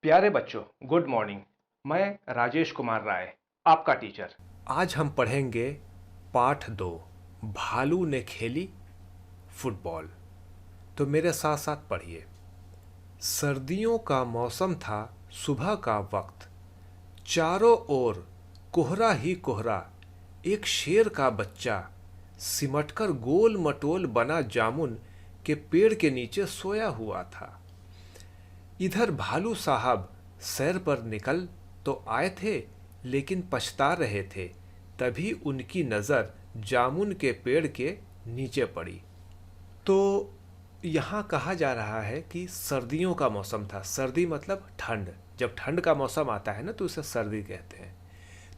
प्यारे बच्चों, good morning. मैं राजेश कुमार राय, आपका टीचर। आज हम पढ़ेंगे पाठ 2। भालू ने खेली फुटबॉल। तो मेरे साथ साथ पढ़िए। सर्दियों का मौसम था। सुबह का वक्त। चारों ओर कोहरा ही कोहरा। एक शेर का बच्चा सिमटकर गोल मटोल बना जामुन के पेड़ के नीचे सोया हुआ था। इधर भालू साहब सैर पर निकल तो आए थे, लेकिन पछता रहे थे। तभी उनकी नज़र जामुन के पेड़ के नीचे पड़ी। तो यहाँ कहा जा रहा है कि सर्दियों का मौसम था। सर्दी मतलब ठंड। जब ठंड का मौसम आता है ना तो उसे सर्दी कहते हैं।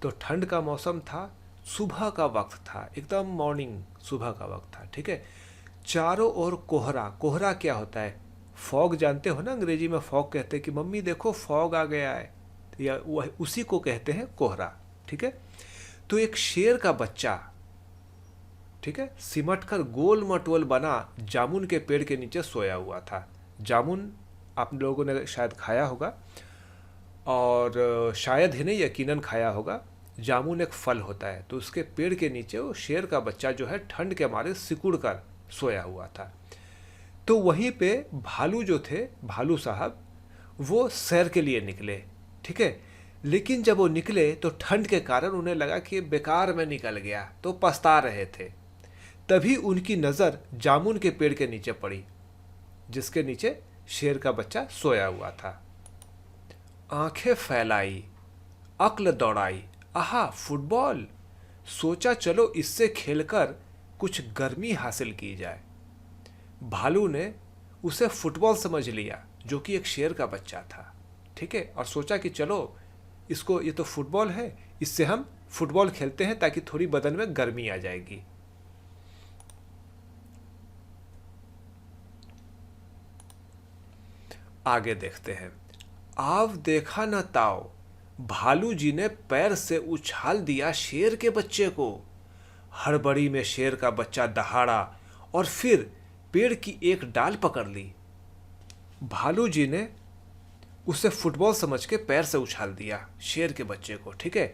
तो ठंड का मौसम था। सुबह का वक्त था, एकदम मॉर्निंग सुबह का वक्त था। ठीक है। चारों ओर कोहरा। कोहरा क्या होता है? फॉग जानते हो ना, अंग्रेजी में फॉग कहते हैं कि मम्मी देखो फॉग आ गया है, या वह उसी को कहते हैं कोहरा। ठीक है। तो एक शेर का बच्चा, ठीक है, सिमट कर गोल मटोल बना जामुन के पेड़ के नीचे सोया हुआ था। जामुन आप लोगों ने शायद खाया होगा, और शायद ही नहीं, यकीनन खाया होगा। जामुन एक फल होता है। तो उसके पेड़ के नीचे वो शेर का बच्चा जो है ठंड के मारे सिकुड़ कर सोया हुआ था। तो वहीं पे भालू जो थे, भालू साहब, वो सैर के लिए निकले। ठीक है। लेकिन जब वो निकले तो ठंड के कारण उन्हें लगा कि बेकार में निकल गया, तो पछता रहे थे। तभी उनकी नज़र जामुन के पेड़ के नीचे पड़ी, जिसके नीचे शेर का बच्चा सोया हुआ था। आंखें फैलाई, अक्ल दौड़ाई। आहा, फुटबॉल! सोचा चलो इससे खेलकर कुछ गर्मी हासिल की जाए। भालू ने उसे फुटबॉल समझ लिया, जो कि एक शेर का बच्चा था। ठीक है। और सोचा कि चलो इसको, ये तो फुटबॉल है, इससे हम फुटबॉल खेलते हैं ताकि थोड़ी बदन में गर्मी आ जाएगी। आगे देखते हैं। आव देखा न ताओ, भालू जी ने पैर से उछाल दिया शेर के बच्चे को। हड़बड़ी में शेर का बच्चा दहाड़ा और फिर पेड़ की एक डाल पकड़ ली। भालू जी ने उसे फुटबॉल समझ के पैर से उछाल दिया शेर के बच्चे को। ठीक है।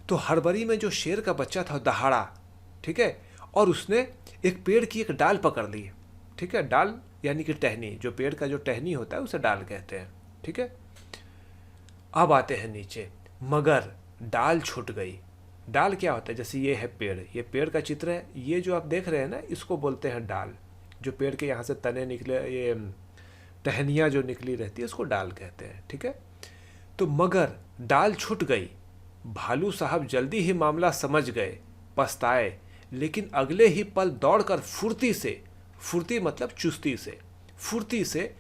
तो हड़बड़ी में जो शेर का बच्चा था दहाड़ा। ठीक है। और उसने एक पेड़ की एक डाल पकड़ ली। ठीक है। डाल यानी कि टहनी, जो पेड़ का जो टहनी होता है उसे डाल कहते हैं। ठीक है। अब आते हैं नीचे। मगर डाल छूट गई। डाल क्या होता है? जैसे ये है पेड़, ये पेड़ का चित्र है। ये जो आप देख रहे हैं ना, इसको बोलते हैं डाल। जो पेड़ के यहाँ से तने निकले, ये टहनियाँ जो निकली रहती है, उसको डाल कहते हैं। ठीक है। तो मगर डाल छूट गई। भालू साहब जल्दी ही मामला समझ गए, पछताए। लेकिन अगले ही पल दौड़कर फुर्ती से, फुर्ती मतलब चुस्ती से, फुर्ती से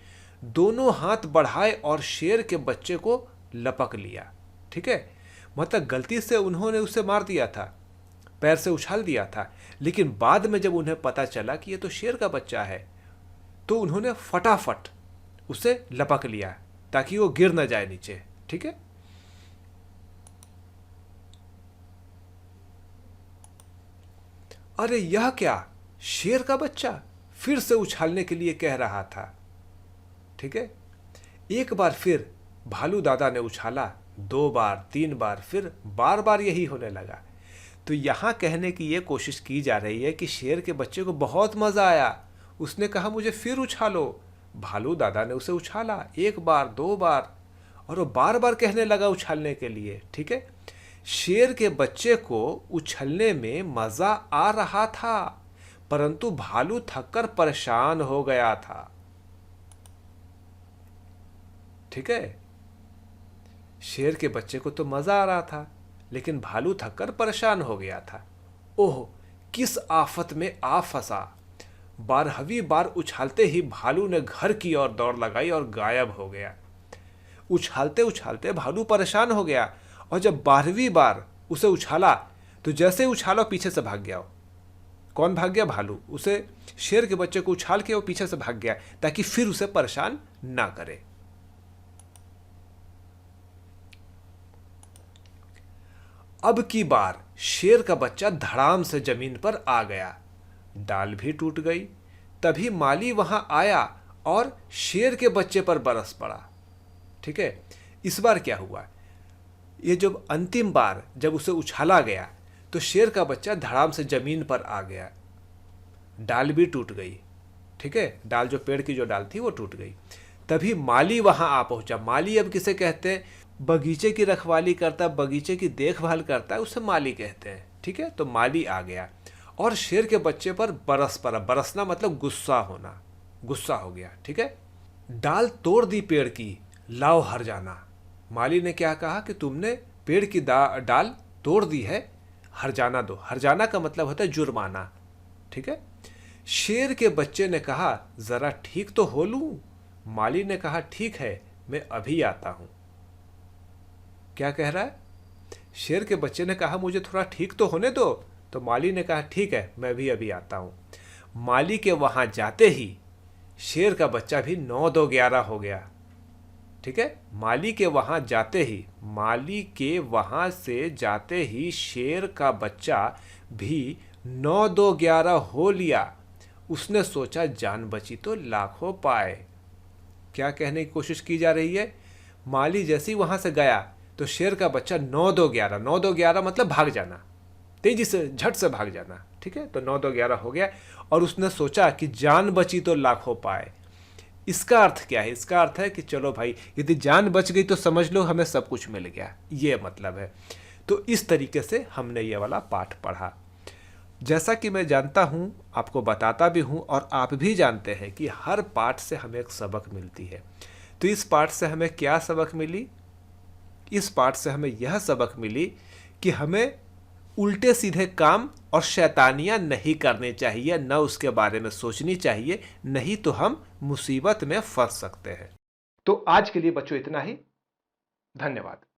दोनों हाथ बढ़ाए और शेर के बच्चे को लपक लिया। ठीक है। मतलब गलती से उन्होंने उसे मार दिया था, पैर से उछाल दिया था। लेकिन बाद में जब उन्हें पता चला कि ये तो शेर का बच्चा है, तो उन्होंने फटाफट उसे लपक लिया ताकि वो गिर न जाए नीचे। ठीक है। अरे यह क्या! शेर का बच्चा फिर से उछालने के लिए कह रहा था। ठीक है। एक बार फिर भालू दादा ने उछाला, 2 बार, 3 बार, फिर बार बार यही होने लगा। तो यहां कहने की यह कोशिश की जा रही है कि शेर के बच्चे को बहुत मजा आया। उसने कहा मुझे फिर उछालो। भालू दादा ने उसे उछाला 1 बार, 2 बार, और वो बार बार कहने लगा उछालने के लिए। ठीक है। शेर के बच्चे को उछलने में मजा आ रहा था, परंतु भालू थककर परेशान हो गया था। ठीक है। शेर के बच्चे को तो मजा आ रहा था, लेकिन भालू थककर परेशान हो गया था। ओह, किस आफत में आ फंसा! 12वीं बार उछालते ही भालू ने घर की ओर दौड़ लगाई और गायब हो गया। उछालते उछालते भालू परेशान हो गया, और जब 12वीं बार उसे उछाला तो जैसे ही उछाला पीछे से भाग गया। कौन भाग गया? भालू। उसे, शेर के बच्चे को उछाल के वो पीछे से भाग गया ताकि फिर उसे परेशान ना करे। अब की बार शेर का बच्चा धड़ाम से जमीन पर आ गया। डाल भी टूट गई। तभी माली वहां आया और शेर के बच्चे पर बरस पड़ा। ठीक है। इस बार क्या हुआ, ये जब अंतिम बार जब उसे उछाला गया तो शेर का बच्चा धड़ाम से जमीन पर आ गया, डाल भी टूट गई। ठीक है, डाल जो पेड़ की जो डाल थी वो टूट गई। तभी माली वहां आ पहुंचा। माली अब किसे कहते हैं, बगीचे की रखवाली करता, बगीचे की देखभाल करता है, उसे माली कहते हैं। ठीक है, तो माली आ गया और शेर के बच्चे पर बरस पड़ा। बरसना मतलब गुस्सा होना, गुस्सा हो गया। ठीक है, डाल तोड़ दी पेड़ की, लाओ हर जाना। माली ने क्या कहा कि तुमने पेड़ की डाल तोड़ दी है, हर जाना दो। हर जाना का मतलब होता है जुर्माना। ठीक है, शेर के बच्चे ने कहा जरा ठीक तो हो लूं। माली ने कहा ठीक है, मैं अभी आता हूं। क्या कह रहा है, शेर के बच्चे ने कहा मुझे थोड़ा ठीक तो होने दो, तो माली ने कहा ठीक है, मैं भी अभी आता हूं। माली के वहां जाते ही शेर का बच्चा भी 9-2-11 हो गया। ठीक है, माली के वहां जाते ही, माली के वहां से जाते ही शेर का बच्चा भी 9-2-11 हो लिया। उसने सोचा जान बची तो लाखों पाए। क्या कहने की कोशिश की जा रही है, माली जैसे ही वहां से गया तो शेर का बच्चा 9-2-11, 9-2-11 मतलब भाग जाना, तेजी से झट से भाग जाना। ठीक है, तो 9-2-11 हो गया और उसने सोचा कि जान बची तो लाखों पाए। इसका अर्थ क्या है, इसका अर्थ है कि चलो भाई, यदि जान बच गई तो समझ लो हमें सब कुछ मिल गया, ये मतलब है। तो इस तरीके से हमने ये वाला पाठ पढ़ा। जैसा कि मैं जानता हूँ, आपको बताता भी हूँ और आप भी जानते हैं कि हर पाठ से हमें एक सबक मिलती है। तो इस पाठ से हमें क्या सबक मिली, इस पाठ से हमें यह सबक मिली कि हमें उल्टे सीधे काम और शैतानियां नहीं करनी चाहिए, न उसके बारे में सोचनी चाहिए, नहीं तो हम मुसीबत में फंस सकते हैं। तो आज के लिए बच्चों इतना ही। धन्यवाद।